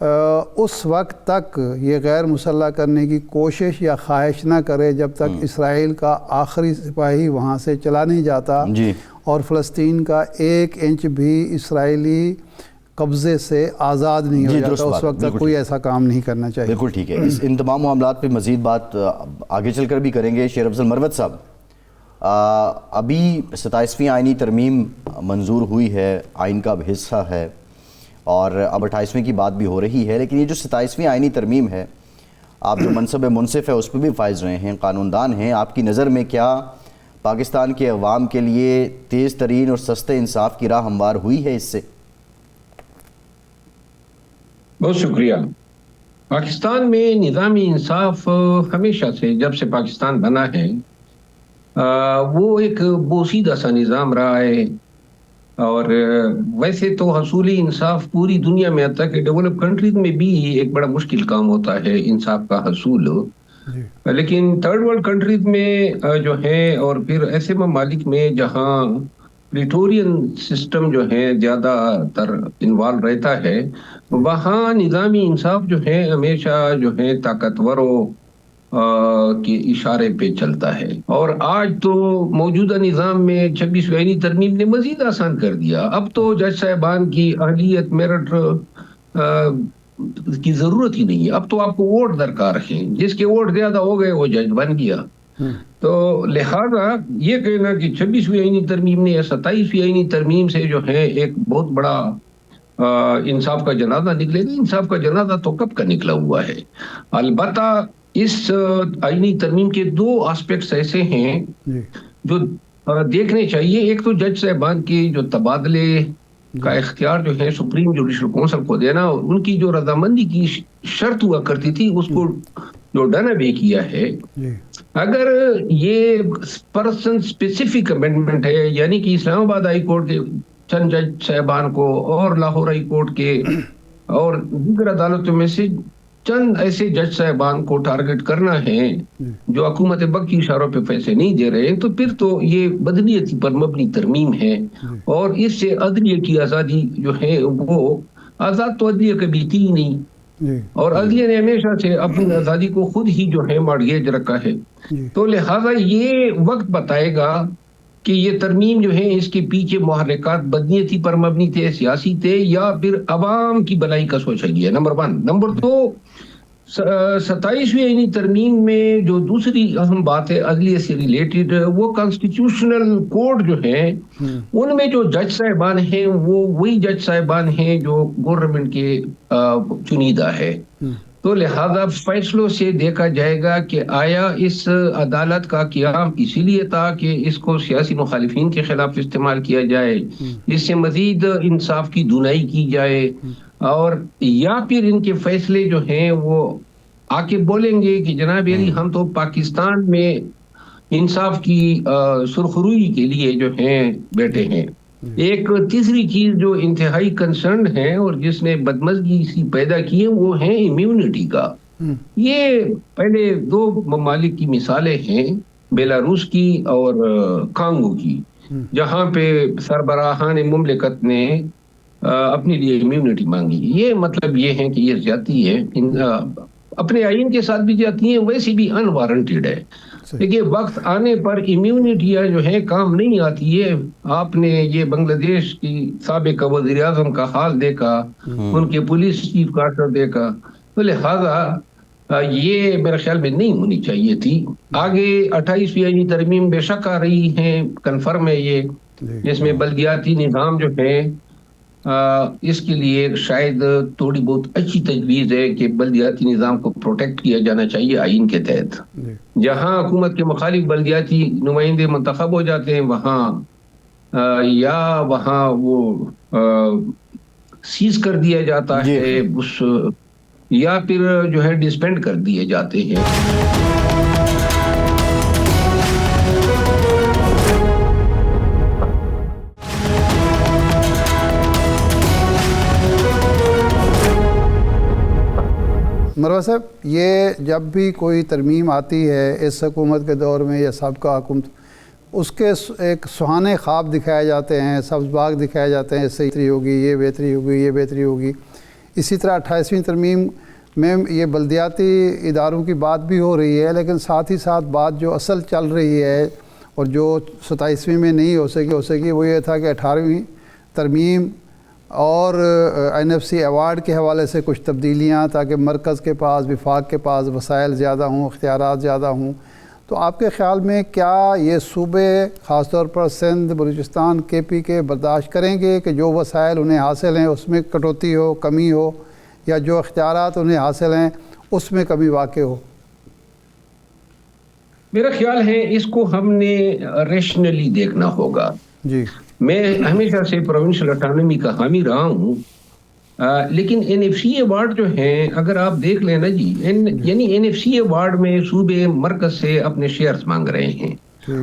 اس وقت تک یہ غیر مسلح کرنے کی کوشش یا خواہش نہ کرے جب تک اسرائیل کا آخری سپاہی وہاں سے چلا نہیں جاتا اور فلسطین کا 1 انچ بھی اسرائیلی قبضے سے آزاد نہیں ہو جاتا، اس وقت تک کوئی ایسا کام نہیں کرنا چاہیے۔ بالکل ٹھیک ہے، ان تمام معاملات پہ مزید بات آگے چل کر بھی کریں گے۔ شیر افضل مروت صاحب، ابھی 27ویں آئینی ترمیم منظور ہوئی ہے، آئین کا اب حصہ ہے، اور اب 28ویں کی بات بھی ہو رہی ہے، لیکن یہ جو 27ویں آئینی ترمیم ہے، آپ جو منصب منصف ہے اس پہ بھی فائز رہے ہیں، قانون دان ہیں، آپ کی نظر میں کیا پاکستان کے عوام کے لیے تیز ترین اور سستے انصاف کی راہ ہموار ہوئی ہے اس سے؟ بہت شکریہ۔ پاکستان میں نظامی انصاف ہمیشہ سے، جب سے پاکستان بنا ہے، وہ ایک بوسیدہ سا نظام رہا ہے، اور ویسے تو حصول انصاف پوری دنیا میں آتا ہے کہ ڈیولپ کنٹریز میں بھی ایک بڑا مشکل کام ہوتا ہے انصاف کا حصول، لیکن تھرڈ ورلڈ کنٹریز میں جو ہے، اور پھر ایسے ممالک میں جہاں پریٹورین سسٹم جو ہے زیادہ تر انوالو رہتا ہے، وہاں نظامی انصاف جو ہے ہمیشہ جو ہے طاقتوروں کے اشارے پہ چلتا ہے، اور آج تو موجودہ نظام میں 26ویں آئینی ترمیم نے مزید آسان کر دیا۔ اب تو جج صاحبان کی اہلیت میرٹ کی ضرورت ہی نہیں ہے، اب تو آپ کو ووٹ درکار ہیں، جس کے ووٹ زیادہ ہو گئے وہ جج بن گیا۔ تو لہذا یہ کہنا کہ 26ویں آئینی ترمیم نے یا 27ویں آئینی ترمیم سے جو ہے ایک بہت بڑا انصاف کا جنازہ نکلے گا، انصاف کا جنازہ تو کب کا نکلا ہوا ہے۔ البتہ اس آئینی ترمیم کے 2 آسپیکٹس ایسے ہیں جو دیکھنے چاہیے۔ ایک تو جج صاحبان کے جو تبادلے کا اختیار جو ہے سپریم جوڈیشل کونسل کو دینا، اور ان کی جو رضامندی کی شرط ہوا کرتی تھی اس کو جو ڈن اوے کیا ہے۔ اگر یہ پرسن اسپیسیفک امینڈمنٹ ہے، یعنی کہ اسلام آباد ہائی کورٹ کے چند جج صاحبان کو اور لاہور ہائی کورٹ کے اور دیگر عدالتوں میں سے چند ایسے جج صاحبان کو ٹارگٹ کرنا ہے جو حکومت وقت کی اشاروں پہ پیسے نہیں دے رہے ہیں، تو پھر تو یہ بدنیتی پر مبنی ترمیم ہے، اور اس سے عدلیہ کی آزادی جو ہے وہ آزاد تو عدلیہ کبھی تھی ہی نہیں، اور عدلیہ نے ہمیشہ سے اپنی آزادی کو خود ہی جو ہے مارگیج رکھا ہے۔ تو لہٰذا یہ وقت بتائے گا کہ یہ ترمیم جو ہے اس کے پیچھے محرکات بدنیتی پر مبنی تھے، سیاسی تھے، یا پھر عوام کی بھلائی کا سوچا گیا، نمبر 1۔ نمبر 2، 27ویں آئینی ترمیم میں جو دوسری اہم بات ہے عدلیہ سے ریلیٹڈ، وہ کانسٹیٹیوشنل کوڈ جو ہے ان میں جو جج صاحبان ہیں وہ وہی جج صاحبان ہیں جو گورنمنٹ کے چنیدہ ہے۔ تو لہذا فیصلوں سے دیکھا جائے گا کہ آیا اس عدالت کا قیام اسی لیے تھا کہ اس کو سیاسی مخالفین کے خلاف استعمال کیا جائے، اس سے مزید انصاف کی دنائی کی جائے، اور یا پھر ان کے فیصلے جو ہیں وہ آ کے بولیں گے کہ جناب علی ہم تو پاکستان میں انصاف کی سرخروئی کے لیے جو ہیں بیٹھے ہیں۔ ایک تیسری چیز جو انتہائی کنسرنڈ ہے اور جس نے بدمزگی سی پیدا کی ہے وہ ہے امیونٹی کا۔ یہ پہلے 2 ممالک کی مثالیں ہیں، بیلاروس کی اور کانگو کی، جہاں پہ سربراہان مملکت نے اپنے لیے امیونٹی مانگی۔ یہ مطلب یہ ہے کہ یہ زیادتی ہے، اپنے آئین کے ساتھ بھی جاتی ہیں، ویسے بھی انوارنٹیڈ ہے۔ دیکھیے وقت آنے پر امیونٹیاں جو ہے کام نہیں آتی ہے۔ آپ نے یہ بنگلہ دیش کی سابق وزیر اعظم کا حال دیکھا، ان کے پولیس چیف کا آرڈر دیکھا، تو لہذا یہ میرے خیال میں نہیں ہونی چاہیے تھی۔ آگے 28ویں آئینی ترمیم بے شک آ رہی ہے، کنفرم ہے یہ، جس میں بلدیاتی نظام جو ہے اس کے لیے شاید تھوڑی بہت اچھی تجویز ہے کہ بلدیاتی نظام کو پروٹیکٹ کیا جانا چاہیے آئین کے تحت۔ جہاں حکومت کے مخالف بلدیاتی نمائندے منتخب ہو جاتے ہیں وہاں یا وہاں وہ سیز کر دیا جاتا ہے اس، یا پھر جو ہے ڈسپینڈ کر دیے جاتے ہیں۔ مروت صاحب، یہ جب بھی کوئی ترمیم آتی ہے اس حکومت کے دور میں یا سابقہ حکومت، اس کے ایک سہانے خواب دکھائے جاتے ہیں، سبز باغ دکھائے جاتے ہیں، اس سے بہتری ہوگی، یہ بہتری ہوگی، یہ بہتری ہوگی۔ اسی طرح 28ویں ترمیم میں یہ بلدیاتی اداروں کی بات بھی ہو رہی ہے، لیکن ساتھ ہی ساتھ بات جو اصل چل رہی ہے اور جو 27ویں میں نہیں ہو سکی وہ یہ تھا کہ 18ویں ترمیم اور NFC ایوارڈ کے حوالے سے کچھ تبدیلیاں، تاکہ مرکز کے پاس، وفاق کے پاس وسائل زیادہ ہوں، اختیارات زیادہ ہوں. تو آپ کے خیال میں کیا یہ صوبے خاص طور پر سندھ، بلوچستان، KP کے برداشت کریں گے کہ جو وسائل انہیں حاصل ہیں اس میں کٹوتی ہو، کمی ہو، یا جو اختیارات انہیں حاصل ہیں اس میں کمی واقع ہو؟ میرا خیال ہے اس کو ہم نے ریشنلی دیکھنا ہوگا. جی. میں ہمیشہ سے پروونشل اٹانومی کا حامی رہا ہوں، لیکن NFC ایوارڈ جو ہیں اگر آپ دیکھ لیں نا جی، یعنی NFC ایوارڈ میں صوبے مرکز سے اپنے شیئرز مانگ رہے ہیں،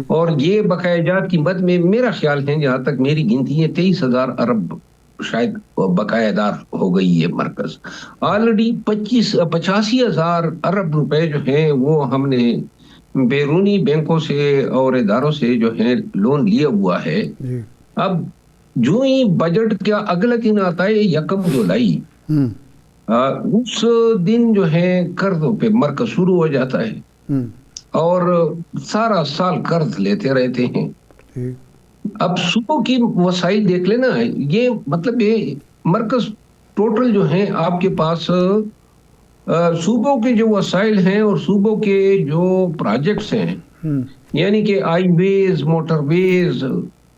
اور یہ بقایا جات کی مد میں میرا خیال ہے جہاں تک میری گنتی ہے 23,000 ارب شاید بقایا دار ہو گئی ہے مرکز. آلریڈی 85,000 ارب روپے جو ہیں وہ ہم نے بیرونی بینکوں سے اور اداروں سے جو ہے لون لیا ہوا ہے. اب جو ہی بجٹ کا اگلا دن آتا ہے 1 جولائی، اس دن جو ہے قرضوں پہ مرکز شروع ہو جاتا ہے اور سارا سال قرض لیتے رہتے ہیں. اب صوبوں کی وسائل دیکھ لینا، یہ مطلب یہ مرکز ٹوٹل جو ہیں آپ کے پاس صوبوں کے جو وسائل ہیں اور صوبوں کے جو پروجیکٹس ہیں، یعنی کہ آئی ویز، موٹر ویز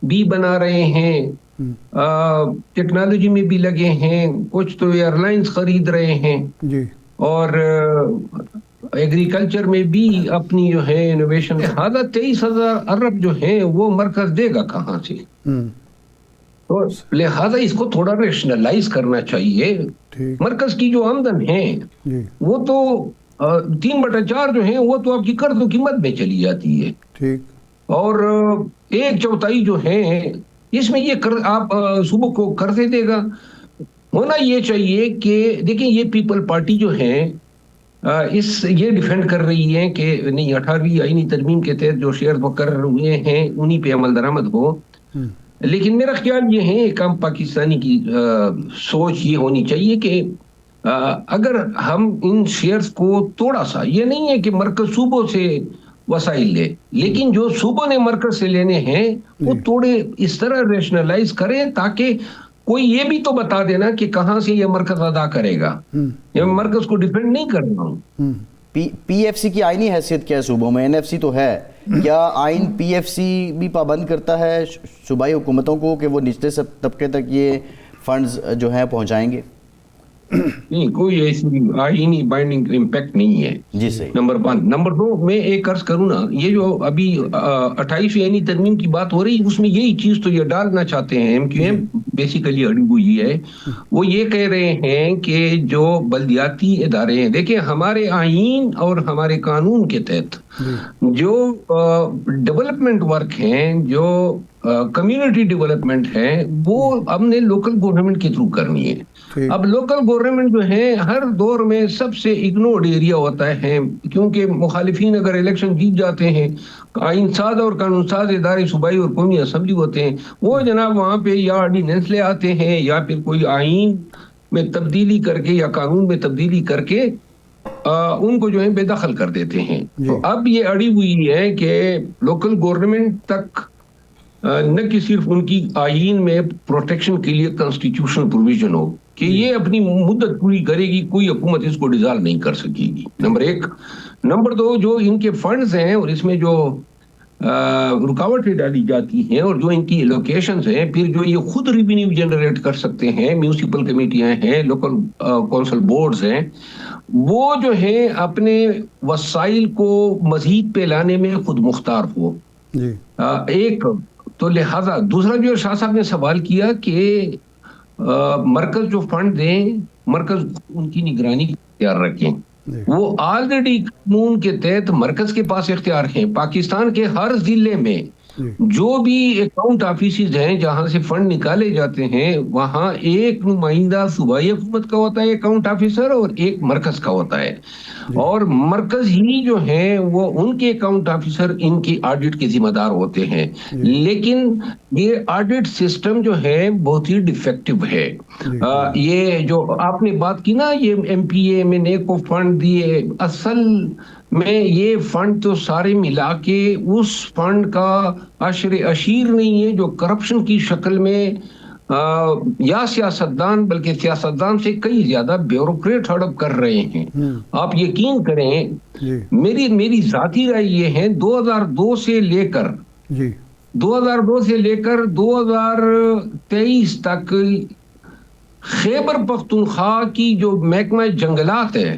بھی بنا رہے ہیں، ٹیکنالوجی میں بھی لگے ہیں، کچھ تو ایئر لائنز خرید رہے ہیں، اور ایگریکلچر میں بھی اپنی جو ہے انوویشن. لہٰذا 23,000 ارب جو ہیں وہ مرکز دے گا کہاں سے؟ تو لہٰذا اس کو تھوڑا ریشنلائز کرنا چاہیے. مرکز کی جو آمدن ہے وہ تو 3/4 جو ہیں وہ تو آپ کی قرضوں کی مد میں چلی جاتی ہے، اور 1/4 جو ہیں اس میں یہ آپ صوبوں کو قرضے دے گا. ہونا یہ چاہیے کہ دیکھیں یہ پیپل پارٹی جو ہے یہ ڈیفینڈ کر رہی ہے کہ نہیں 18ویں آئینی ترمیم کے تحت جو شیئر مقرر ہوئے ہیں انہی پہ عمل درآمد ہو. لیکن میرا خیال یہ ہے ایک عام پاکستانی کی سوچ یہ ہونی چاہیے کہ اگر ہم ان شیئرز کو تھوڑا سا، یہ نہیں ہے کہ مرکز صوبوں سے وسائل لے، لیکن جو صوبوں نے مرکز سے لینے ہیں وہ تھوڑے اس طرح ریشنلائز کریں تاکہ کوئی یہ بھی تو بتا دینا کہ کہاں سے یہ مرکز ادا کرے گا. یہ مرکز کو ڈیپینڈ نہیں کر رہا ہوں. PFC کی آئینی حیثیت کیا ہے صوبوں میں؟ NFC تو ہے، کیا آئین PFC بھی پابند کرتا ہے صوبائی حکومتوں کو کہ وہ نچلے طبقے تک یہ فنڈز جو ہیں پہنچائیں گے؟ نہیں، کوئی ایسی آئینی بائنڈنگ امپیکٹ نہیں ہے. جی صحیح. نمبر 1. نمبر 2، میں ایک عرض کروں نا، یہ جو ابھی 28ویں آئینی ترمیم کی بات ہو رہی ہے اس میں یہی چیز تو یہ ڈالنا چاہتے ہیں MQM بیسیکلی اڑی ہوئی ہے. وہ یہ کہہ رہے ہیں کہ جو بلدیاتی ادارے ہیں، دیکھیں ہمارے آئین اور ہمارے قانون کے تحت جو ڈیولپمنٹ ورک ہیں، جو کمیونٹی ڈیولپمنٹ ہے، وہ ہم نے لوکل گورنمنٹ کے تھرو کرنی ہے. اب لوکل گورنمنٹ جو ہے ہر دور میں سب سے اگنورڈ ایریا ہوتا ہے، کیونکہ مخالفین اگر الیکشن جیت جاتے ہیں، آئین ساز اور قانون ساز ادارے صوبائی اور قومی اسمبلی ہوتے ہیں، وہ جناب وہاں پہ یا آرڈیننس لے آتے ہیں یا پھر کوئی آئین میں تبدیلی کر کے یا قانون میں تبدیلی کر کے ان کو جو ہے بے دخل کر دیتے ہیں. تو اب یہ اڑی ہوئی ہے کہ لوکل گورنمنٹ تک نہ کہ صرف ان کی آئین میں پروٹیکشن کے لیے کانسٹیٹیوشنل پروویژن ہو کہ یہ اپنی مدت پوری کرے گی، کوئی حکومت اس کو ڈیزالو نہیں کر سکے گی. نمبر 1. نمبر 2، جو ان کے فنڈز ہیں اور اس میں جو رکاوٹیں ڈالی جاتی ہیں اور جو ان کی لوکیشنز ہیں، پھر جو یہ خود ریونیو جنریٹ کر سکتے ہیں، میونسپل کمیٹیاں ہیں، لوکل کونسل بورڈز ہیں، وہ جو ہیں اپنے وسائل کو مزید پہ لانے میں خود مختار ہو. ایک تو لہذا دوسرا جو شاہ صاحب نے سوال کیا کہ مرکز جو فنڈ دیں، مرکز ان کی نگرانی اختیار رکھیں. وہ آلریڈی قانون کے تحت مرکز کے پاس اختیار ہیں. پاکستان کے ہر ضلع میں جو بھی اکاؤنٹ آفیسز ہیں جہاں سے فنڈ نکالے جاتے ہیں وہاں ایک نمائندہ صوبائی حکومت کا ہوتا ہے اکاؤنٹ آفیسر اور ایک مرکز کا ہوتا ہے, اور مرکز ہی جو ہیں وہ ان کے اکاؤنٹ آفیسر ان کی آڈٹ کے ذمہ دار ہوتے ہیں. لیکن یہ آڈٹ سسٹم جو ہے بہت ہی ڈیفیکٹو ہے. یہ جو آپ نے بات کی نا یہ ایم پی اے میں نے کو فنڈ دیے, اصل میں یہ فنڈ تو سارے ملا کے اس فنڈ کا عشر اشیر نہیں ہے جو کرپشن کی شکل میں یا سیاستدان بلکہ سیاستدان سے کئی زیادہ بیوروکریٹ ہڑپ کر رہے ہیں. آپ یقین کریں میری ذاتی رائے یہ ہے 2002 سے لے کر 2023 تک خیبر پختونخوا کی جو محکمہ جنگلات ہے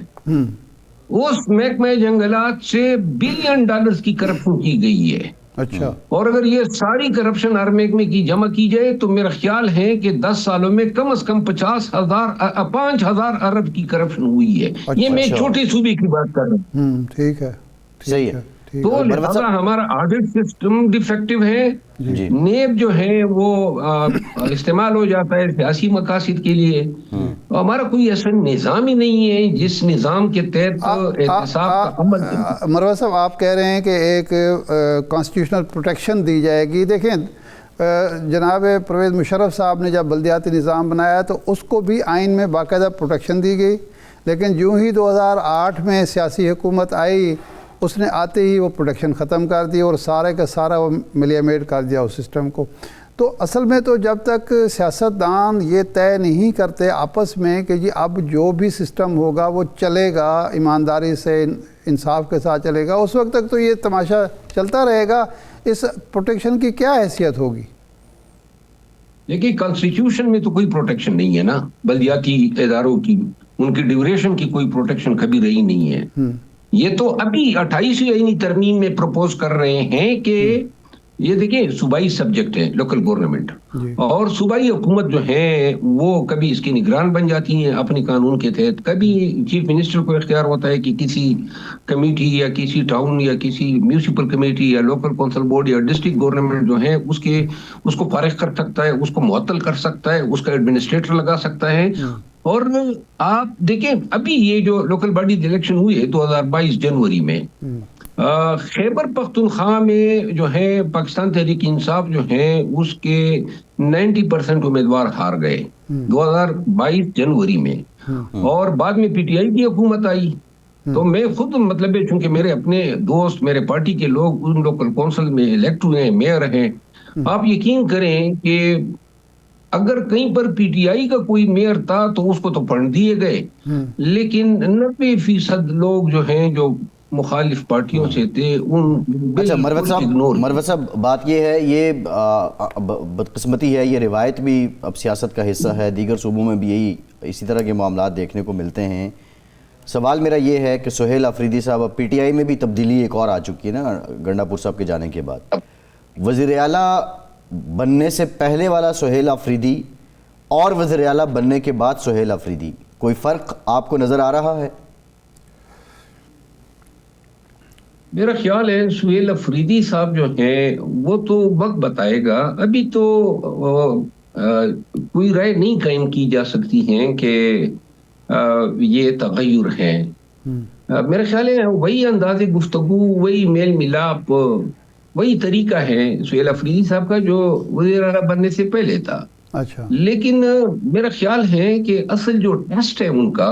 اس محکمہ جنگلات سے $1 بلین کی کرپشن کی گئی ہے. اچھا, اور اگر یہ ساری کرپشن ہر محکمے کی جمع کی جائے تو میرا خیال ہے کہ 10 سالوں میں کم از کم 5,000 ارب کی کرپشن ہوئی ہے. یہ میں چھوٹے صوبے کی بات کر رہا ہوں. ٹھیک ہے, صحیح ہے. تو لہذا ہمارا آڈٹ سسٹم ڈیفیکٹو ہے. نیب جو ہے وہ استعمال ہو جاتا ہے سیاسی مقاصد کے لیے. ہمارا کوئی ایسا نظام ہی نہیں ہے جس نظام کے تحت احتساب کا عمل. مروت صاحب آپ کہہ رہے ہیں کہ ایک کانسٹیٹیوشنل پروٹیکشن دی جائے گی. دیکھیں جناب پرویز مشرف صاحب نے جب بلدیاتی نظام بنایا تو اس کو بھی آئین میں باقاعدہ پروٹیکشن دی گئی, لیکن جو ہی 2008 میں سیاسی حکومت آئی اس نے آتے ہی وہ پروٹیکشن ختم کر دی اور سارے کا سارا وہ ملیمیٹ کر دیا اس سسٹم کو. تو اصل میں تو جب تک سیاستدان یہ طے نہیں کرتے آپس میں کہ جی اب جو بھی سسٹم ہوگا وہ چلے گا ایمانداری سے انصاف کے ساتھ چلے گا, اس وقت تک تو یہ تماشا چلتا رہے گا. اس پروٹیکشن کی کیا حیثیت ہوگی؟ دیکھیے کانسٹیٹیوشن میں تو کوئی پروٹیکشن نہیں ہے نا بلدیاتی اداروں کی, ان کی ڈیوریشن کی کوئی پروٹیکشن کبھی رہی نہیں ہے. یہ تو ابھی 28ویں آئینی ترمیم میں پروپوز کر رہے ہیں کہ یہ دیکھیں صوبائی سبجیکٹ ہے لوکل گورنمنٹ, اور صوبائی حکومت جو ہے وہ کبھی اس کی نگران بن جاتی ہیں اپنے قانون کے تحت, کبھی چیف منسٹر کو اختیار ہوتا ہے کہ کسی کمیٹی یا کسی ٹاؤن یا کسی میونسپل کمیٹی یا لوکل کونسل بورڈ یا ڈسٹرکٹ گورنمنٹ جو ہے اس کو فارغ کر سکتا ہے, اس کو معطل کر سکتا ہے, اس کا ایڈمنسٹریٹر لگا سکتا ہے. اور آپ دیکھیں ابھی یہ جو لوکل باڈی الیکشن ہوئی ہے 2022 جنوری میں, خیبر پختونخوا میں جو ہے پاکستان تحریک انصاف جو ہے اس کے 90% امیدوار ہار گئے 2022 جنوری میں, اور بعد میں پی ٹی آئی کی حکومت آئی. تو میں خود مطلب ہے چونکہ میرے اپنے دوست میرے پارٹی کے لوگ ان لوکل کونسل میں الیکٹ ہوئے ہیں, میئر ہیں. آپ یقین کریں کہ اگر کہیں پر پی ٹی آئی کا کوئی میئر تھا تو اس کو تو پڑھ دیے گئے, لیکن 90% لوگ جو ہیں جو مخالف پارٹیوں سے تھے ان. اچھا مروت صاحب بات یہ ہے, یہ بدقسمتی ہے, یہ روایت بھی اب سیاست کا حصہ ہے, دیگر صوبوں میں بھی یہی اسی طرح کے معاملات دیکھنے کو ملتے ہیں. سوال میرا یہ ہے کہ سہیل آفریدی صاحب, اب پی ٹی آئی میں بھی تبدیلی ایک اور آ چکی ہے نا گنڈا پور صاحب کے جانے کے بعد. وزیر اعلیٰ بننے سے پہلے والا سہیل آفریدی اور وزیر اعلیٰ بننے کے بعد سہیل آفریدی, کوئی فرق آپ کو نظر آ رہا ہے؟ میرا خیال ہے سہیل آفریدی صاحب جو ہیں وہ تو وقت بتائے گا, ابھی تو کوئی رائے نہیں قائم کی جا سکتی ہیں کہ یہ تغیر ہے. میرا خیال ہے وہی انداز گفتگو, وہی میل ملاپ, وہی طریقہ ہے سہیل آفریدی صاحب کا جو وزیر اعلیٰ بننے سے پہلے تھا. اچھا, لیکن میرا خیال ہے کہ اصل جو ٹیسٹ ہے ان کا,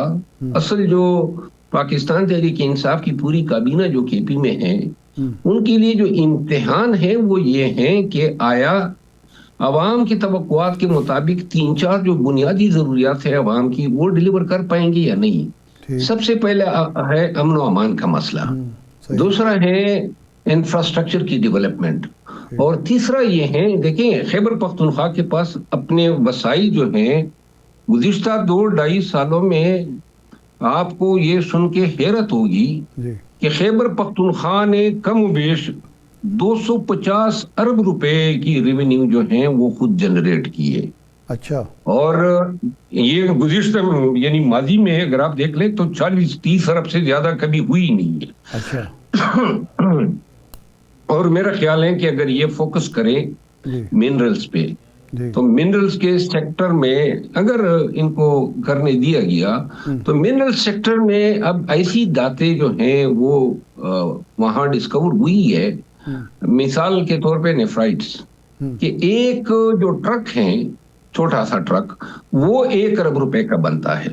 اصل جو پاکستان تحریک انصاف کی پوری کابینہ جو کے پی میں ہے, ان کے لیے جو امتحان ہے وہ یہ ہے کہ آیا عوام کی توقعات کے مطابق 3-4 جو بنیادی ضروریات ہے عوام کی وہ ڈیلیور کر پائیں گے یا نہیں. سب سے پہلا ہے امن و امان کا مسئلہ, دوسرا ہے انفراسٹرکچر کی ڈیولپمنٹ, اور تیسرا یہ ہے دیکھیں خیبر پختونخوا کے پاس اپنے وسائل جو ہیں گزشتہ 2-2.5 سالوں میں آپ کو یہ سن کے حیرت ہوگی کہ خیبر پختونخوا نے کم و بیش 250 ارب روپے کی ریونیو جو ہیں وہ خود جنریٹ کیے. اچھا, اور یہ گزشتہ یعنی ماضی میں اگر آپ دیکھ لیں تو 40-30 ارب سے زیادہ کبھی ہوئی نہیں ہے. اچھا, اور میرا خیال ہے کہ اگر یہ فوکس کریں جی منرلز پہ جی تو منرلز کے سیکٹر میں اگر ان کو کرنے دیا گیا تو منرل سیکٹر میں اب ایسی دھاتیں جو ہیں وہ وہاں ڈسکور ہوئی ہے. مثال کے طور پہ نیفرائٹس کہ ایک جو ٹرک ہے چھوٹا سا ٹرک وہ 1 ارب روپے کا بنتا ہے.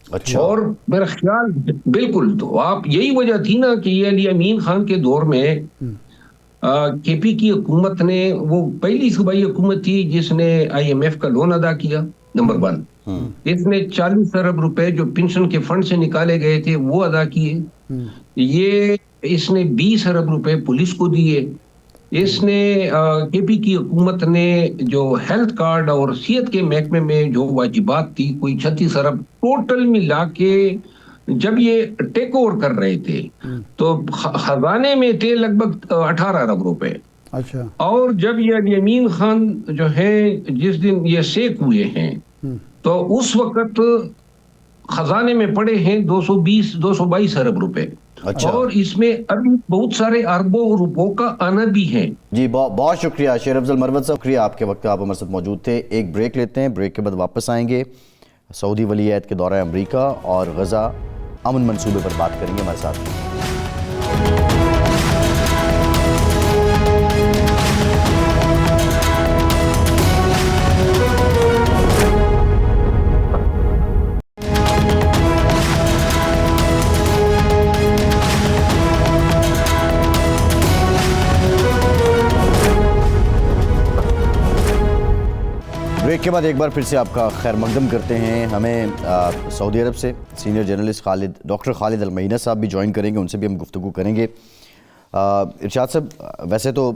اچھا. اور میرا خیال بالکل تو آپ یہی وجہ تھی نا کہ یہ علی امین خان کے دور میں کے پی کی حکومت نے وہ پہلی صوبائی حکومت تھی جس نے آئی ایم ایف کا لون ادا کیا. نمبر 1 اس نے 40 ارب روپے جو پینشن کے فنڈ سے نکالے گئے تھے وہ ادا کیے. یہ اس نے 20 ارب روپے پولیس کو دیے. اس نے کے پی کی حکومت نے جو ہیلتھ کارڈ اور صحت کے محکمے میں جو واجبات تھی کوئی 36 ارب ٹوٹل ملا کے جب یہ ٹیک اوور کر رہے تھے تو خزانے میں تھے لگ بھگ 18 ارب روپے. اچھا. اور جب یہ علی امین خان جو ہے جس دن یہ سیک ہوئے ہیں تو اس وقت خزانے میں پڑے ہیں 222 ارب روپے. اچھا. اور اس میں ابھی بہت سارے اربوں روپوں کا آنا بھی ہے. جی بہت شکریہ شیر افضل مروت صاحب، شکریہ آپ کے وقت آپ ہمارے ساتھ موجود تھے. ایک بریک لیتے ہیں، بریک کے بعد واپس آئیں گے. سعودی ولی عہد کے دورہ امریکہ اور غزہ امن منصوبے پر بات کریں گے. ہمارے ساتھ بریک کے بعد ایک بار پھر سے آپ کا خیر مقدم کرتے ہیں. ہمیں سعودی عرب سے سینئر جرنلسٹ ڈاکٹر خالد المعینہ صاحب بھی جوائن کریں گے، ان سے بھی ہم گفتگو کریں گے. ارشاد صاحب، ویسے تو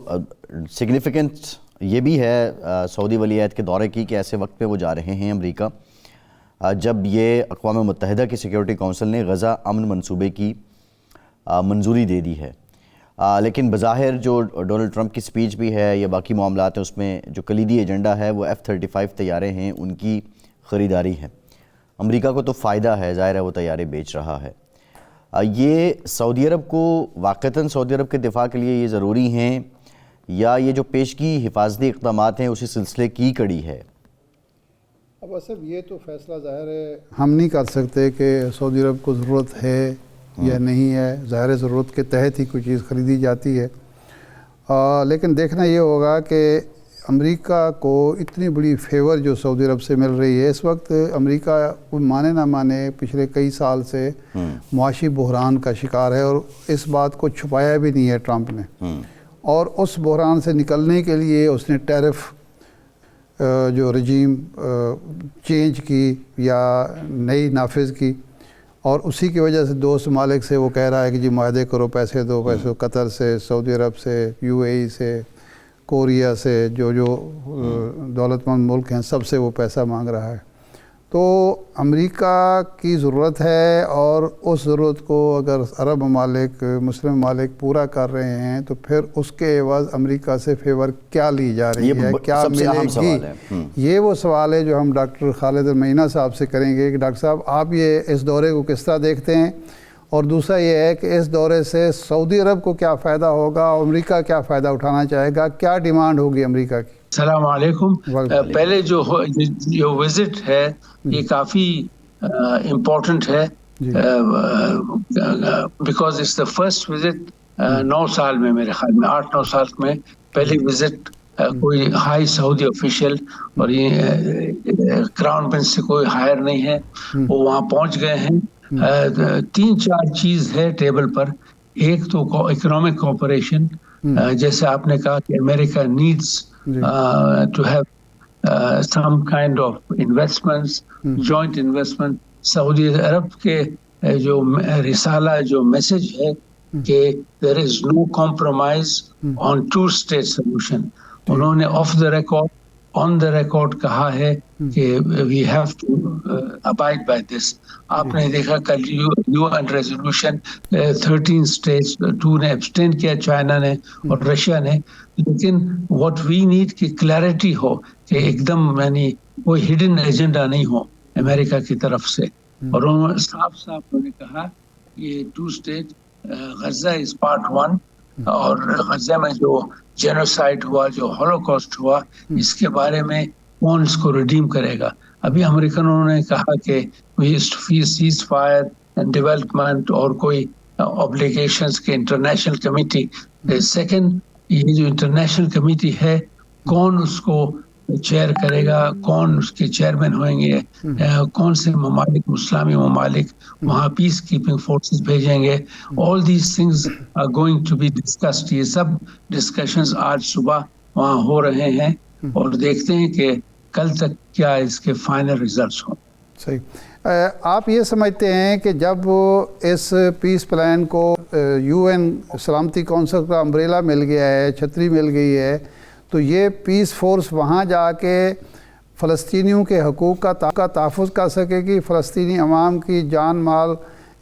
سگنیفیکنٹ یہ بھی ہے سعودی ولی عہد کے دورے کی کہ ایسے وقت پہ وہ جا رہے ہیں امریکہ جب یہ اقوام متحدہ کی سیکیورٹی کونسل نے غزہ امن منصوبے کی منظوری دے دی ہے. لیکن بظاہر جو ڈونلڈ ٹرمپ کی سپیچ بھی ہے یا باقی معاملات ہیں اس میں جو کلیدی ایجنڈا ہے وہ F-35 طیارے ہیں، ان کی خریداری ہے. امریکہ کو تو فائدہ ہے، ظاہر ہے وہ طیارے بیچ رہا ہے. یہ سعودی عرب کو واقعتاً سعودی عرب کے دفاع کے لیے یہ ضروری ہیں یا یہ جو پیشگی حفاظتی اقدامات ہیں اسی سلسلے کی کڑی ہے؟ اب صاحب یہ تو فیصلہ ظاہر ہے ہم نہیں کر سکتے کہ سعودی عرب کو ضرورت ہے یا نہیں ہے. ظاہر ضرورت کے تحت ہی کوئی چیز خریدی جاتی ہے. لیکن دیکھنا یہ ہوگا کہ امریکہ کو اتنی بڑی فیور جو سعودی عرب سے مل رہی ہے اس وقت، امریکہ مانے نہ مانے پچھلے کئی سال سے معاشی بحران کا شکار ہے اور اس بات کو چھپایا بھی نہیں ہے ٹرمپ نے. اور اس بحران سے نکلنے کے لیے اس نے ٹیرف جو رجیم چینج کی یا نئی نافذ کی، اور اسی کی وجہ سے 2 ممالک سے وہ کہہ رہا ہے کہ جی معاہدے کرو، پیسے دو، پیسے قطر سے، سعودی عرب سے، UAE سے، کوریا سے، جو دولت مند ملک ہیں سب سے وہ پیسہ مانگ رہا ہے. تو امریکہ کی ضرورت ہے اور اس ضرورت کو اگر عرب ممالک، مسلم ممالک پورا کر رہے ہیں تو پھر اس کے عوض امریکہ سے فیور کیا لی جا رہی ہے، کیا ملے گی؟ یہ وہ سوال ہے جو ہم ڈاکٹر خالد المعینہ صاحب سے کریں گے کہ ڈاکٹر صاحب آپ یہ اس دورے کو کس طرح دیکھتے ہیں، اور دوسرا یہ ہے کہ اس دورے سے سعودی عرب کو کیا فائدہ ہوگا اور امریکہ کیا فائدہ اٹھانا چاہے گا، کیا ڈیمانڈ ہوگی امریکہ کی؟ السلام علیکم. پہلے جو وزٹ ہے یہ کافی امپورٹنٹ ہے because it's the first visit 9 سال میں، میرے خیال میں 8-9 سال میں پہلی وزٹ کوئی ہائی سعودی آفیشیل، اور یہ کراؤن پرنس سے کوئی ہائر نہیں ہے، وہ وہاں پہنچ گئے ہیں. 3-4 چیز ہے ٹیبل پر. ایک تو اکنامک کوآپریشن، جیسے آپ نے کہا کہ امریکہ needs to have some kind of investments, joint investment. سعودی عرب کے جو رسالہ، جو میسج ہے کہ there is no compromise on 2-state solution. انہوں نے on the record کہا ہے کہ we have to abide by this. آپ نے دیکھا کل UN ریزولوشن 13 states، 2 نے abstain کیا، چائنا نے اور رشیا نے. لیکن what we need کہ کلیئرٹی ہو، کہ ایک دم یعنی کوئی ہڈن ایجنڈا نہیں ہو امریکہ کی طرف سے. اور انہوں نے صاف نے کہا یہ 2 state غزہ is part 1 اور غزہ میں جو جینوسائڈ ہوا, جو ہولوکاسٹ ہوا, اس کے بارے میں کون اس کو ریڈیم کرے گا. ابھی امریکنوں نے کہا کہ سیز فائر اینڈ ڈیولپمنٹ اور کوئی اوبلیگیشنز کے انٹرنیشنل کمیٹی. سیکنڈ, یہ جو انٹرنیشنل کمیٹی ہے کون اس کو چیئر کرے گا, کون اس کے چیئرمین ہوئیں گے, کون سے ممالک, اسلامی ممالک وہاں پیس کیپنگ فورسز بھیجیں گے. All these things are going to be discussed. یہ سب ڈسکشنز آج صبح وہاں ہو رہے ہیں اور دیکھتے ہیں کہ کل تک کیا اس کے فائنل ریزلٹس ہوں. صحیح. آپ یہ سمجھتے ہیں کہ جب اس پیس پلان کو یو این سلامتی کونسل کا امبریلا مل گیا ہے, چھتری مل گئی ہے, تو یہ پیس فورس وہاں جا کے فلسطینیوں کے حقوق کا تحفظ کر سکے گی, فلسطینی عوام کی جان مال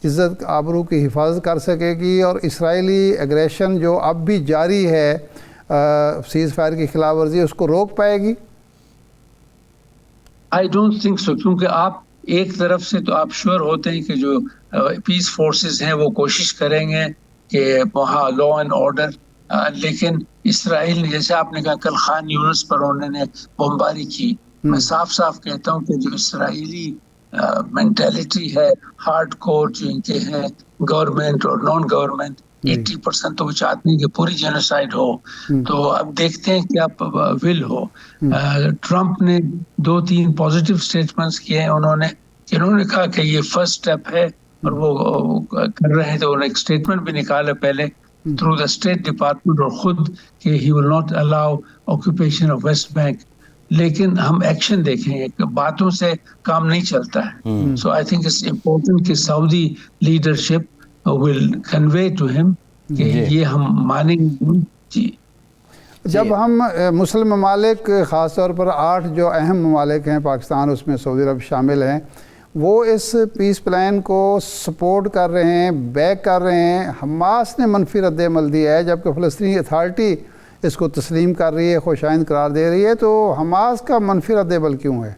عزت آبرو کی حفاظت کر سکے گی, اور اسرائیلی ایگریشن جو اب بھی جاری ہے سیز فائر کی خلاف ورزی, اس کو روک پائے گی؟ آئی ڈونٹ تھنک سو, کیونکہ آپ ایک طرف سے تو آپ شیور ہوتے ہیں کہ جو پیس فورسز ہیں وہ کوشش کریں گے کہ وہاں لا اینڈ آرڈر, لیکن اسرائیل نے, جیسے آپ نے کہا کل خان یونس پر انہوں نے بمباری کی. میں صاف صاف کہتا ہوں کہ جو اسرائیلی مینٹیلٹی ہے, ہارڈ کور جو ان کے ہیں گورنمنٹ اور نان گورنمنٹ, 80% تو وہ چاہتے ہیں کہ پوری جینوسائڈ ہو. تو اب دیکھتے ہیں کیا ول ہو. ٹرمپ نے 2-3 پازیٹیو اسٹیٹمنٹس کیے ہیں انہوں نے کہا کہ یہ فرسٹ اسٹیپ ہے, اور وہ کر رہے ہیں. تو انہوں نے ایک اسٹیٹمنٹ بھی نکالا پہلے تھرو دا اسٹیٹ ڈپارٹمنٹ اور خود کہ he will not allow occupation of West Bank. لیکن ہم ایکشن دیکھیں گے کہ باتوں سے کام نہیں چلتا ہے. سو آئی تھنک اٹس امپورٹنٹ کہ سعودی لیڈرشپ ول کنوے ٹو ہم کہ یہ ہم مانیں گے. جی, جب ہم مسلم ممالک, خاص طور پر 8 جو اہم ممالک ہیں, پاکستان اس میں سعودی عرب شامل ہیں, وہ اس پیس پلان کو سپورٹ کر رہے ہیں, بیک کر رہے ہیں. حماس نے منفی رد عمل دیا ہے, جبکہ فلسطینی اتھارٹی اس کو تسلیم کر رہی ہے, خوشائند قرار دے رہی ہے. تو حماس کا منفی رد عمل کیوں ہے؟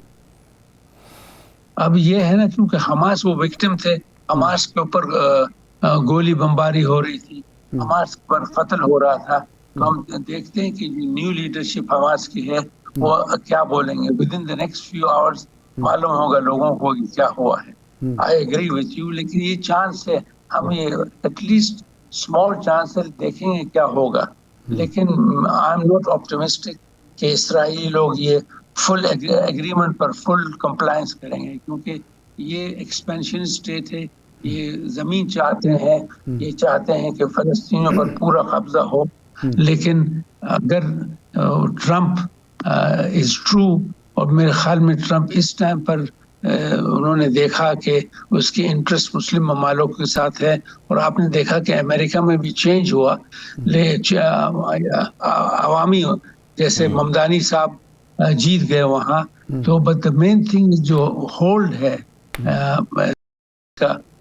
اب یہ ہے نا, کیونکہ حماس وہ وکٹم تھے, حماس کے اوپر گولی بمباری ہو رہی تھی, حماس پر قتل ہو رہا تھا. تو ہم دیکھتے ہیں کہ نیو لیڈرشپ حماس کی ہے, وہ کیا بولیں گے. With in the next few hours معلوم ہوگا لوگوں کو کیا ہوا ہے. آئی ایگری وتھ یو, لیکن یہ چانس ہے, ہم یہ ایٹ لیسٹ اسمال چانس ہے, دیکھیں گے کیا ہوگا. لیکن آئی ایم ناٹ آپٹمسٹک کہ اسرائیلی لوگ یہ فل ایگریمنٹ پر فل کمپلائنس کریں گے, کیونکہ یہ ایکسپینشن اسٹیٹ ہے, یہ زمین چاہتے ہیں, یہ چاہتے ہیں کہ فلسطینیوں پر پورا قبضہ ہو. لیکن اگر ٹرمپ از ٹرو, اور میرے خیال میں ٹرمپ اس ٹائم پر انہوں نے دیکھا کہ اس کی انٹرسٹ مسلم ممالک کے ساتھ ہے, اور آپ نے دیکھا کہ امریکہ میں بھی چینج ہوا, عوامی جیسے ممدانی صاحب جیت گئے وہاں. تو بٹ دا مین تھنگ جو ہولڈ ہے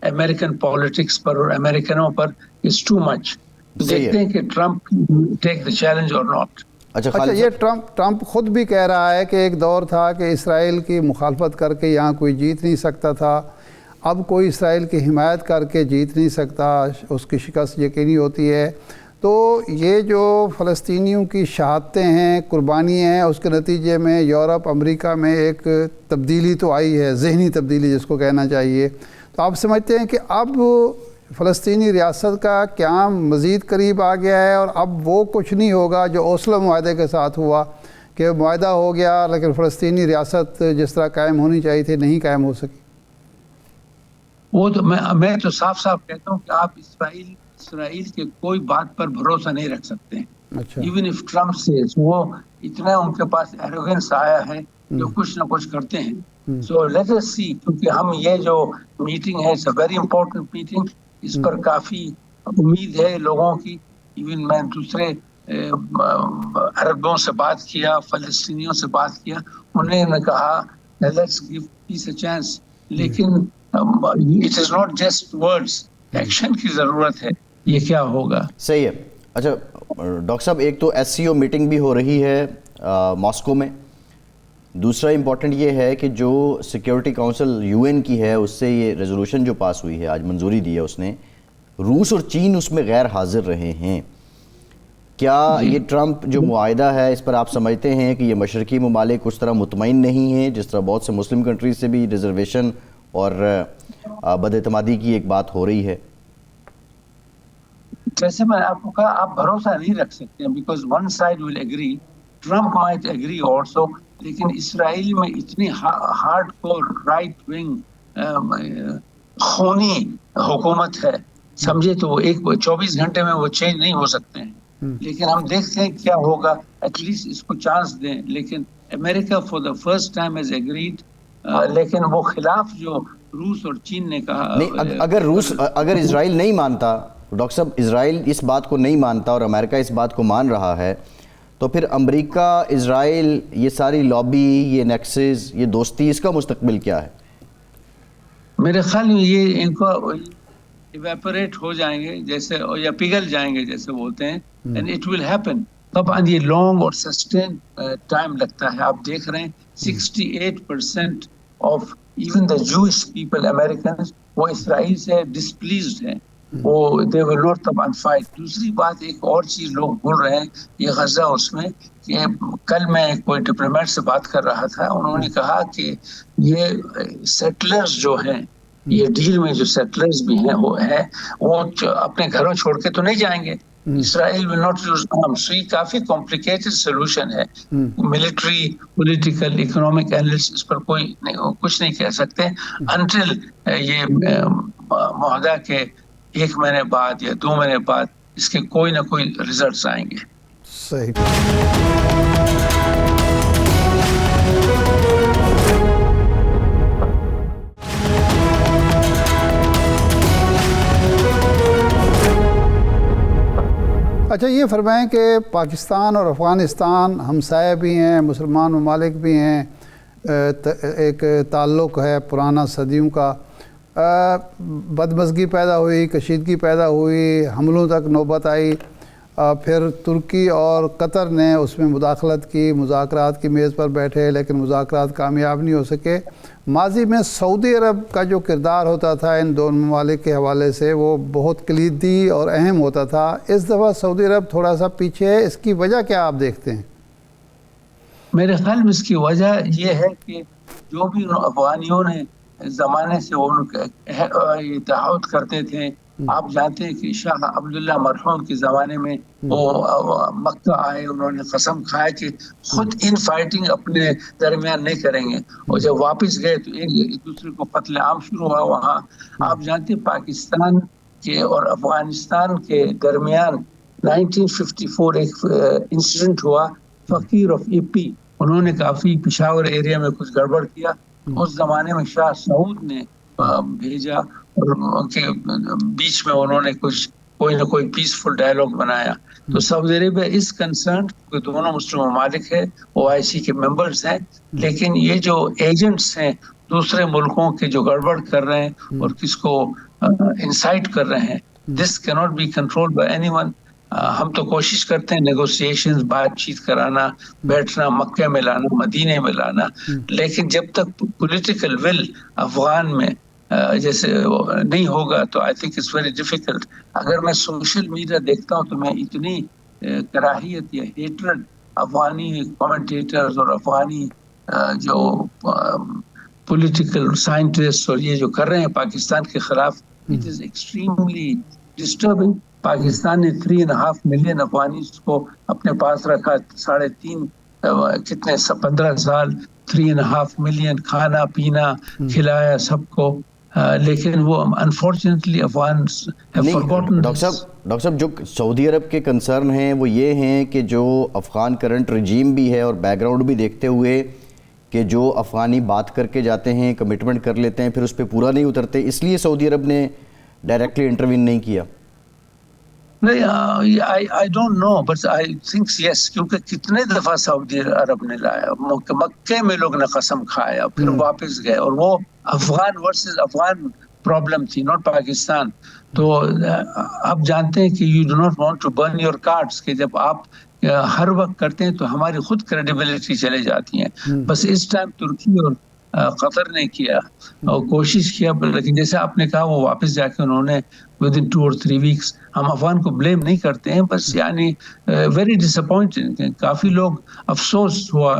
امریکن پالیٹکس پر اور امریکنوں پر از ٹو مچ. دیکھتے ہیں کہ ٹرمپ ٹیک دا چیلنج اور ناٹ. اچھا, یہ ٹرمپ خود بھی کہہ رہا ہے کہ ایک دور تھا کہ اسرائیل کی مخالفت کر کے یہاں کوئی جیت نہیں سکتا تھا, اب کوئی اسرائیل کی حمایت کر کے جیت نہیں سکتا, اس کی شکست یقینی ہوتی ہے. تو یہ جو فلسطینیوں کی شہادتیں ہیں, قربانیاں ہیں, اس کے نتیجے میں یورپ, امریکہ میں ایک تبدیلی تو آئی ہے, ذہنی تبدیلی جس کو کہنا چاہیے. تو آپ سمجھتے ہیں کہ اب فلسطینی ریاست کا قیام مزید قریب آ گیا ہے, اور اب وہ کچھ نہیں ہوگا جو اوسلو معاہدے کے ساتھ ہوا کہ معاہدہ ہو گیا لیکن فلسطینی ریاست جس طرح قائم ہونی چاہیے تھی نہیں قائم ہو سکی؟ وہ تو میں تو صاف صاف کہتا ہوں کہ آپ اسرائیل کے کوئی بات پر بھروسہ نہیں رکھ سکتے. ایون اف ٹرمپ سے وہ اتنا ان کے پاس ایروگنس آیا ہے جو کچھ نہ کچھ کرتے ہیں. سو لیٹ اس سی, کیونکہ ہم یہ جو میٹنگ ہے it's a very important meeting, اس پر کافی امید ہے لوگوں کی. ایون میں دوسرے عربوں سے بات کیا, فلسطینیوں سے بات کیا, انہوں نے کہا let's give peace a chance. لیکن it is not just words, action کی ضرورت ہے. یہ کیا ہوگا؟ صحیح ہے. اچھا ڈاکٹر صاحب, ایک تو ایس سی او میٹنگ بھی ہو رہی ہے ماسکو میں, دوسرا امپورٹنٹ یہ ہے کہ جو سیکیورٹی کونسل یو این کی ہے اس سے یہ ریزولوشن جو پاس ہوئی ہے, آج منظوری دی ہے اس نے, روس اور چین اس میں غیر حاضر رہے ہیں. کیا یہ ٹرمپ جو معاہدہ ہے اس پر آپ سمجھتے ہیں کہ یہ مشرقی ممالک اس طرح مطمئن نہیں ہیں جس طرح بہت سے مسلم کنٹریز سے بھی ریزرویشن اور بد اعتمادی کی ایک بات ہو رہی ہے؟ جیسے میں آپ کو کہا آپ بھروسہ نہیں رکھ سکتے because one side will agree, Trump might agree also, لیکن اسرائیل میں اتنی ہارڈ کور رائٹ ونگ خونی حکومت ہے، سمجھے تو وہ 24 گھنٹے میں وہ چینج نہیں ہو سکتے ہیں، لیکن ہم دیکھتے ہیں کیا ہوگا، ایٹ لیسٹ اس کو چانس دیں. لیکن امریکہ for the first time has agreed, لیکن وہ خلاف جو روس اور چین نے کہا نہیں، اگر اسرائیل نہیں مانتا ڈاکٹر صاحب، اسرائیل اس بات کو نہیں مانتا اور امریکہ اس بات کو مان رہا ہے، تو پھر امریکہ اسرائیل یہ ساری لابی، یہ نیکسز، یہ دوستی، اس کا مستقبل کیا ہے؟ میرے خیال میں یہ ان کو ایویپوریٹ ہو جائیں گے جیسے، یا پگھل جائیں گے جیسے بولتے ہیں، اینڈ اٹ ول ہیپن. طبعاً یہ لانگ اور سسٹین ٹائم لگتا ہے. آپ دیکھ رہے ہیں 68% of even the Jewish people Americans وہ اسرائیل سے ڈسپلیزڈ ہیں، وہ دے ول ناٹ طبعاً فائٹ. دوسری بات ایک اور چیز لوگ بول رہے ہیں یہ غزہ، اس میں کہ کل میں کوئی ڈپلومیٹ سے بات کر رہا تھا، انہوں نے کہا کہ یہ سیٹلرز جو ہیں، یہ ڈیل میں جو سیٹلرز بھی ہیں وہ اپنے گھروں چھوڑ کے تو نہیں جائیں گے. اسرائیل ول ناٹ یوز آرمز. یہ کافی کمپلیکیٹڈ سولوشن ہے. ملٹری، پولیٹیکل، اکنامک اینالسٹ اس پر کوئی کچھ نہیں کہہ سکتے انٹل یہ معاہدہ کے 1 مہینے بعد یا 2 مہینے بعد اس کے کوئی نہ کوئی ریزلٹس آئیں گے. صحیح. اچھا یہ فرمائیں کہ پاکستان اور افغانستان ہمسائے بھی ہیں، مسلمان ممالک بھی ہیں، ایک تعلق ہے پرانا صدیوں کا، بدمزگی پیدا ہوئی، کشیدگی پیدا ہوئی، حملوں تک نوبت آئی، پھر ترکی اور قطر نے اس میں مداخلت کی، مذاکرات کی میز پر بیٹھے لیکن مذاکرات کامیاب نہیں ہو سکے. ماضی میں سعودی عرب کا جو کردار ہوتا تھا ان دونوں ممالک کے حوالے سے وہ بہت کلیدی اور اہم ہوتا تھا. اس دفعہ سعودی عرب تھوڑا سا پیچھے ہے، اس کی وجہ کیا آپ دیکھتے ہیں؟ میرے خیال میں اس کی وجہ یہ ہے کہ جو بھی افغانیوں نے زمانے سے وہ تعہد کرتے تھے، آپ جانتے ہیں کہ شاہ عبداللہ مرحوم کے زمانے میں وہ مکہ آئے، انہوں نے قسم کھایا کہ خود ان فائٹنگ اپنے درمیان نہیں کریں گے، اور جب واپس گئے تو ایک دوسرے کو قتل عام شروع ہوا وہاں. آپ جانتے ہیں پاکستان کے اور افغانستان کے درمیان 1954 ایک انسیڈنٹ ہوا، فقیر آف اے پی، انہوں نے کافی پشاور ایریا میں کچھ گڑبڑ کیا. اس زمانے میں شاہ سعود نے بھیجا اور ان کے بیچ میں انہوں نے کوئی نہ کوئی پیسفل ڈائلاگ بنایا. تو سعودی عربیہ اس کنسرن کہ دونوں مسلم ممالک ہیں، OIC کے ممبرز ہیں، لیکن یہ جو ایجنٹس ہیں دوسرے ملکوں کے جو گڑبڑ کر رہے ہیں اور کس کو انسائٹ کر رہے ہیں، this can't be control by anyone. ہم تو کوشش کرتے ہیں نیگوسیشنز، بات چیت کرانا، بیٹھنا، مکہ میں لانا، مدینے میں لانا، لیکن جب تک پولیٹیکل ول افغان میں جیسے نہیں ہوگا تو I think it's very difficult. اگر میں سوشل میڈیا دیکھتا ہوں تو میں اتنی کراہیت یا ہیٹرڈ افغانی کمنٹیٹرز اور افغانی جو پولیٹیکل سائنٹسٹ اور یہ جو کر رہے ہیں پاکستان کے خلاف، it is extremely disturbing. Pakistan نے 3.5 ملین افغانیز کو اپنے پاس رکھا، 15 سال 3.5 ملین، کھانا پینا کھلایا سب کو، لیکن وہ unfortunately Afghans have forgotten this. Doctor صاحب جو سعودی عرب کے کنسرن ہیں وہ یہ ہیں کہ جو افغان کرنٹ رجیم بھی ہے اور بیک گراؤنڈ بھی دیکھتے ہوئے کہ جو افغانی بات کر کے جاتے ہیں، کمٹمنٹ کر لیتے ہیں، پھر اس پہ پورا نہیں اترتے، اس لیے سعودی عرب نے ڈائریکٹلی انٹروین نہیں کیا. نہیں، I don't know but I think yes، کیونکہ کتنے دفعہ سعودی عرب نے لایا، مکے میں لوگ نے قسم کھایا، پھر واپس گئے، اور وہ افغان ورسز افغان پرابلم تھی، ناٹ پاکستان. تو آپ جانتے ہیں کہ you do not want to burn your cards, کہ جب آپ ہر وقت کرتے ہیں تو ہماری خود کریڈیبلٹی چلے جاتی ہیں. بس اس ٹائم ترکی اور قطر نے کیا اور کوشش کیا، لیکن جیسے آپ نے کہا وہ واپس جا کے انہوں نے ود ان 2 or 3 weeks، ہم افغان کو بلیم نہیں کرتے ہیں، بس یعنی ویری ڈس اپوائنٹنگ، کافی لوگ افسوس ہوا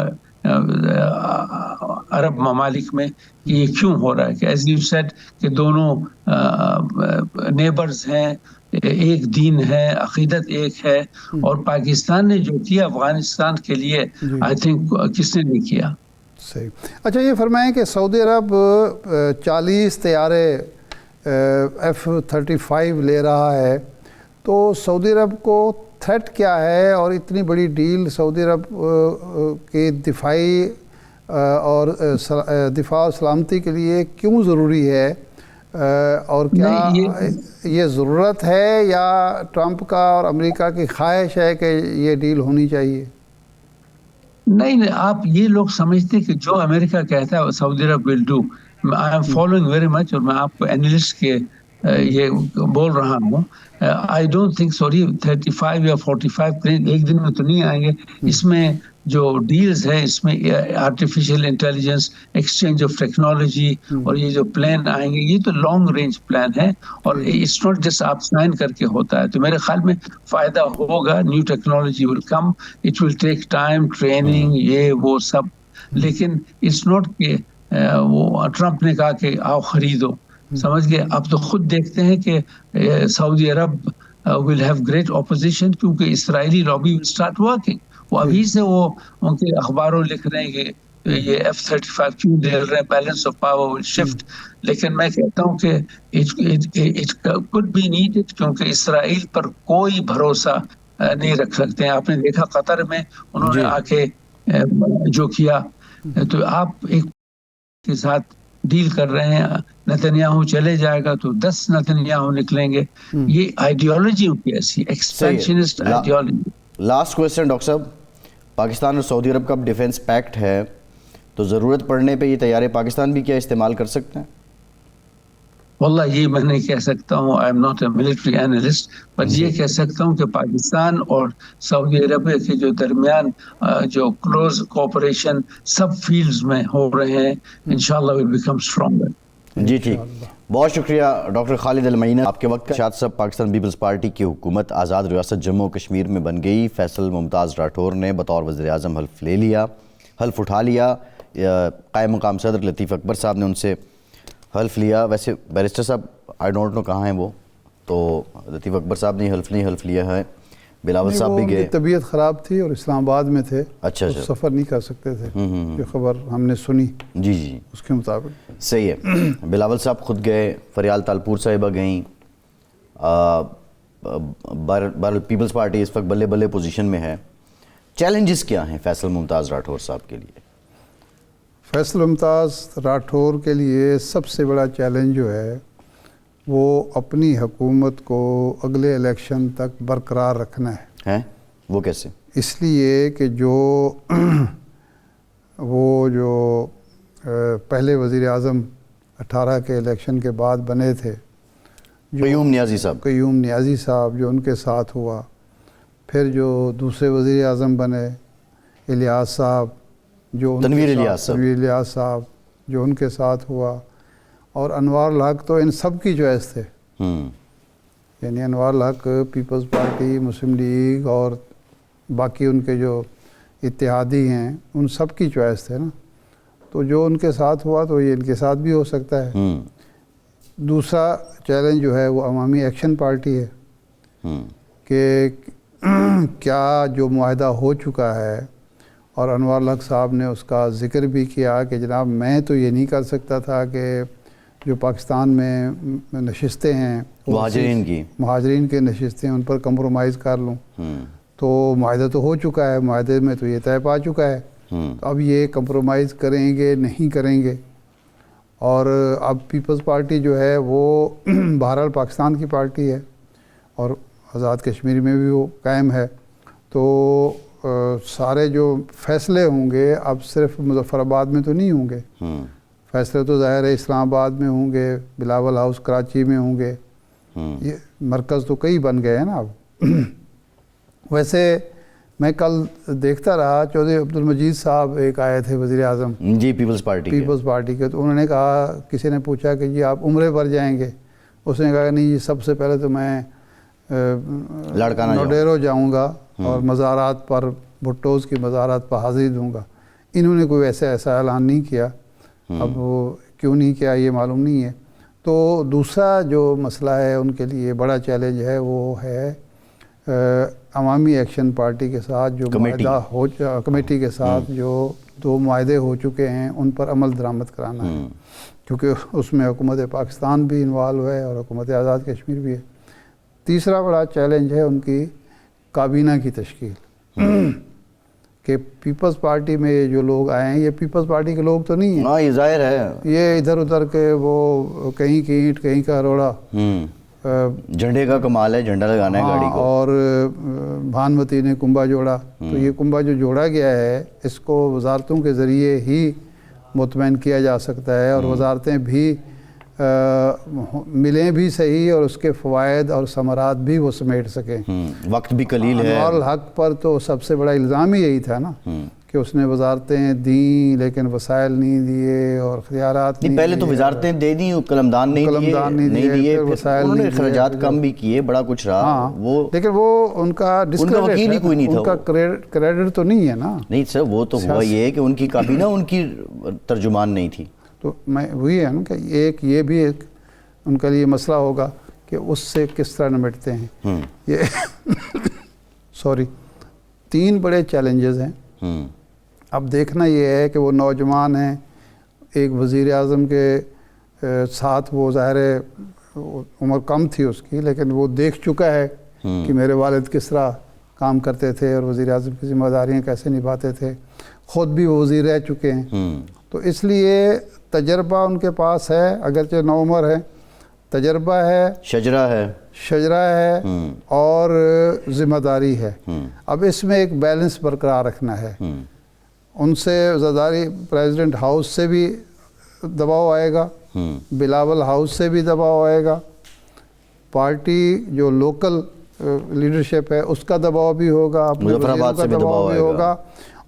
عرب ممالک میں کہ یہ کیوں ہو رہا ہے، کہ ایز یو سیڈ کہ دونوں نیبرز ہیں، ایک دین ہے، عقیدت ایک ہے، اور پاکستان نے جو کیا افغانستان کے لیے آئی تھنک کس نے نہیں کیا. صحیح. اچھا یہ فرمائیں کہ سعودی عرب 40 طیارے F-35 لے رہا ہے، تو سعودی عرب کو تھریٹ کیا ہے، اور اتنی بڑی ڈیل سعودی عرب کے دفاعی اور دفاع و سلامتی کے لیے کیوں ضروری ہے، اور کیا یہ ضرورت ہے یا ٹرمپ کا اور امریکہ کی خواہش ہے کہ یہ ڈیل ہونی چاہیے؟ نہیں، آپ یہ لوگ سمجھتے کہ جو امریکہ کہتا ہے سعودی عرب will do. I am following very much, اور میں آپ کو اینالسٹ کے یہ بول رہا ہوں. آئی ڈونٹ تھنک سوری 35 یا 45 پلین ایک دن میں تو نہیں آئیں گے. اس میں جو ڈیلز ہیں، اس میں artificial intelligence, exchange of technology, اور یہ جو پلان آئیں گے یہ تو لانگ رینج پلان ہے، اور اٹس ناٹ جسٹ آپ سائن کر کے ہوتا ہے. تو میرے خیال میں فائدہ ہوگا، new technology will come, it will take time, training, یہ وہ سب، لیکن اٹس ناٹ کہ وہ ٹرمپ نے کہا کہ آؤ خریدو، سمجھ گئے. اب تو خود دیکھتے ہیں کہ سعودی عرب ول ہیو گریٹ اپوزیشن، کیونکہ اسرائیلی لابی ول اسٹارٹ ورکنگ. وہ ابھی سے وہ ان کے اخباروں لکھ رہے ہیں کہ یہ F-35 کیوں دے رہے ہیں، balance of power will shift. لیکن میں کہتا ہوں کہ اٹ could be needed، کیونکہ اسرائیل پر کوئی بھروسہ نہیں رکھ سکتے ہیں. آپ نے دیکھا قطر میں انہوں نے آ کے جو کیا، تو آپ ایک کے ساتھ ڈیل کر رہے ہیں، نتنیاہو چلے جائے گا تو 10 نتنیاہو نکلیں گے. یہ آئیڈیالوجی ان کی ایسی ایکسپینشنسٹ آئیڈیالوجی. لاسٹ کویسچن ڈاکٹر صاحب، پاکستان اور سعودی عرب کا ڈیفنس پیکٹ ہے، تو ضرورت پڑنے پہ یہ طیارے پاکستان بھی کیا استعمال کر سکتے ہیں؟ واللہ یہ میں نہیں کہہ سکتا ہوں، I am not a military analyst, پر یہ کہہ سکتا ہوں کہ پاکستان اور سعودی عربیہ کے جو درمیان جو کلوز کوپریشن سب فیلڈز میں ہو رہے ہیں، انشاءاللہ ول بیکم اسٹرانگر. جی ٹھیک، بہت شکریہ ڈاکٹر خالد المعینہ آپ کے وقت کا. ارشاد صاحب، پاکستان پیپلز پارٹی کی حکومت آزاد ریاست جموں و کشمیر میں بن گئی. فیصل ممتاز راٹھور نے بطور وزیر اعظم حلف اٹھا لیا. قائم مقام صدر لطیف اکبر صاحب نے ان سے حلف لیا. ویسے بیرسٹر صاحب آئی ڈونٹ نو کہاں ہیں وہ، تو لطیف اکبر صاحب نے حلف لیا ہے. بلاول صاحب بھی گئے، طبیعت خراب تھی اور اسلام آباد میں تھے، اچھا سفر نہیں کر سکتے تھے. یہ خبر ہم نے سنی، جی اس کے مطابق صحیح ہے. بلاول صاحب خود گئے، فریال تالپور صاحبہ گئیں. بہرحال پیپلز پارٹی اس وقت بلے بلے پوزیشن میں ہے. چیلنجز کیا ہیں فیصل ممتاز راٹھور صاحب کے لیے؟ فیصل ممتاز راٹھور کے لیے سب سے بڑا چیلنج جو ہے وہ اپنی حکومت کو اگلے الیکشن تک برقرار رکھنا ہے. وہ کیسے؟ اس لیے کہ وہ جو پہلے وزیر اعظم 18 کے الیکشن کے بعد بنے تھے، قیوم نیازی صاحب جو ان کے ساتھ ہوا، پھر جو دوسرے وزیر اعظم بنے الیاس صاحب، جو تنویر الیاس صاحب جو ان کے ساتھ ہوا، اور انوار الحق تو ان سب کی چوائس تھے. یعنی انوار الحق پیپلز پارٹی، مسلم لیگ اور باقی ان کے جو اتحادی ہیں ان سب کی چوائس تھے نا. تو جو ان کے ساتھ ہوا تو یہ ان کے ساتھ بھی ہو سکتا ہے. دوسرا چیلنج جو ہے وہ عوامی ایکشن پارٹی ہے کہ کیا جو معاہدہ ہو چکا ہے، اور انوار الحق صاحب نے اس کا ذکر بھی کیا کہ جناب میں تو یہ نہیں کر سکتا تھا کہ جو پاکستان میں نشستیں ہیں مہاجرین کے نشستیں ان پر کمپرومائز کر لوں. تو معاہدہ تو ہو چکا ہے، معاہدے میں تو یہ طے پا چکا ہے، اب یہ کمپرومائز کریں گے نہیں کریں گے. اور اب پیپلز پارٹی جو ہے وہ بہرحال پاکستان کی پارٹی ہے اور آزاد کشمیر میں بھی وہ قائم ہے. تو سارے جو فیصلے ہوں گے اب صرف مظفر آباد میں تو نہیں ہوں گے، فیصلے تو ظاہر ہے اسلام آباد میں ہوں گے، بلاول ہاؤس کراچی میں ہوں گے. یہ مرکز تو کئی بن گئے ہیں نا اب. ویسے میں کل دیکھتا رہا چودھری عبدالمجید صاحب ایک آئے تھے وزیر اعظم جی پیپلز پارٹی کے تو انہوں نے کہا، کسی نے پوچھا کہ جی آپ عمرے پر جائیں گے؟ اس نے کہا نہیں جی سب سے پہلے تو میں نوڈیرو جاؤں گا اور مزارات پر، بھٹوز کی مزارات پر حاضری دوں گا۔ انہوں نے کوئی ایسا اعلان نہیں کیا، اب وہ کیوں نہیں کیا یہ معلوم نہیں ہے۔ تو دوسرا جو مسئلہ ہے ان کے لیے بڑا چیلنج ہے وہ ہے عوامی ایکشن پارٹی کے ساتھ جو معاہدہ کمیٹی کے ساتھ جو 2 معاہدے ہو چکے ہیں ان پر عمل درآمد کرانا ہے، کیونکہ اس میں حکومت پاکستان بھی انوالو ہے اور حکومت آزاد کشمیر بھی ہے۔ تیسرا بڑا چیلنج ہے ان کی کابینہ کی تشکیل، کہ پیپلز پارٹی میں جو لوگ آئے ہیں یہ پیپلز پارٹی کے لوگ تو نہیں ہیں، ہاں یہ ظاہر ہے، یہ ادھر ادھر کے وہ کہیں کی اینٹ کہیں کا روڑا، جھنڈے کا کمال ہے، جھنڈا لگانا ہے گاڑی کو، اور بھانمتی نے کنبا جوڑا، تو یہ کنبا جو جوڑا گیا ہے اس کو وزارتوں کے ذریعے ہی مطمئن کیا جا سکتا ہے، اور وزارتیں بھی ملیں بھی صحیح اور اس کے فوائد اور ثمرات بھی وہ سمیٹ سکیں۔ وقت بھی قلیل ہے۔ انوار الحق پر تو سب سے بڑا الزام ہی یہی تھا نا کہ اس نے وزارتیں دیں لیکن وسائل نہیں دیے اور اختیارات نہیں، پہلے تو وزارتیں دے دیں، قلمدان نہیں دیے، وسائل انہوں نے اخراجات کم بھی کیے، بڑا کچھ رہا، لیکن وہ ان کا وکیل ہی کوئی نہیں تھا، ان کا کریڈٹ تو نہیں ہے نا۔ نہیں سر، وہ تو ہوا یہ ہے کہ ان کی کابینہ ان کی ترجمان نہیں تھی، تو میں وہی ہے نا کہ ایک یہ بھی ایک ان کے لیے مسئلہ ہوگا کہ اس سے کس طرح نمٹتے ہیں۔ یہ 3 بڑے چیلنجز ہیں۔ اب دیکھنا یہ ہے کہ وہ نوجوان ہیں، ایک وزیر اعظم کے ساتھ وہ ظاہر ہے عمر کم تھی اس کی، لیکن وہ دیکھ چکا ہے کہ میرے والد کس طرح کام کرتے تھے اور وزیر اعظم کی ذمہ داریاں کیسے نبھاتے تھے، خود بھی وہ وزیر رہ چکے ہیں، تو اس لیے تجربہ ان کے پاس ہے، اگرچہ نوعمر ہے، تجربہ ہے، شجرہ ہے اور ذمہ داری ہے۔ اب اس میں ایک بیلنس برقرار رکھنا ہے، ان سے زداری پریزیڈنٹ ہاؤس سے بھی دباؤ آئے گا، بلاول ہاؤس سے بھی دباؤ آئے گا، پارٹی جو لوکل لیڈرشپ ہے اس کا دباؤ بھی ہوگا، مظفرآباد سے بھی دباؤ بھی ہوگا،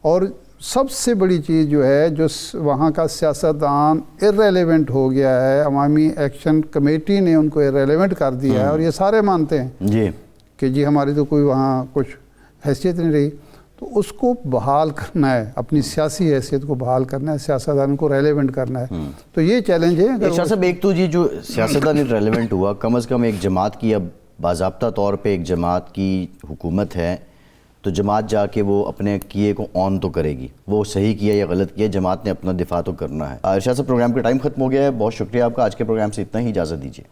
اور سب سے بڑی چیز جو ہے جو وہاں کا سیاستدان ارریلیونٹ ہو گیا ہے، عوامی ایکشن کمیٹی نے ان کو ارریلیونٹ کر دیا ہے، اور یہ سارے مانتے ہیں کہ جی ہماری تو کوئی وہاں کچھ حیثیت نہیں رہی، تو اس کو بحال کرنا ہے، اپنی سیاسی حیثیت کو بحال کرنا ہے، سیاستدان کو ریلیونٹ کرنا ہے، تو یہ چیلنج ہے۔ شاہ صاحب ایک تو یہ جو سیاستدان ریلیونٹ ہوا، کم از کم ایک جماعت کی اب باضابطہ طور پہ ایک جماعت کی حکومت ہے، تو جماعت جا کے وہ اپنے کیے کو آن تو کرے گی، وہ صحیح کیا یا غلط کیا، جماعت نے اپنا دفاع تو کرنا ہے۔ شاہ صاحب پروگرام کا ٹائم ختم ہو گیا ہے، بہت شکریہ آپ کا، آج کے پروگرام سے اتنا ہی، اجازت دیجیے۔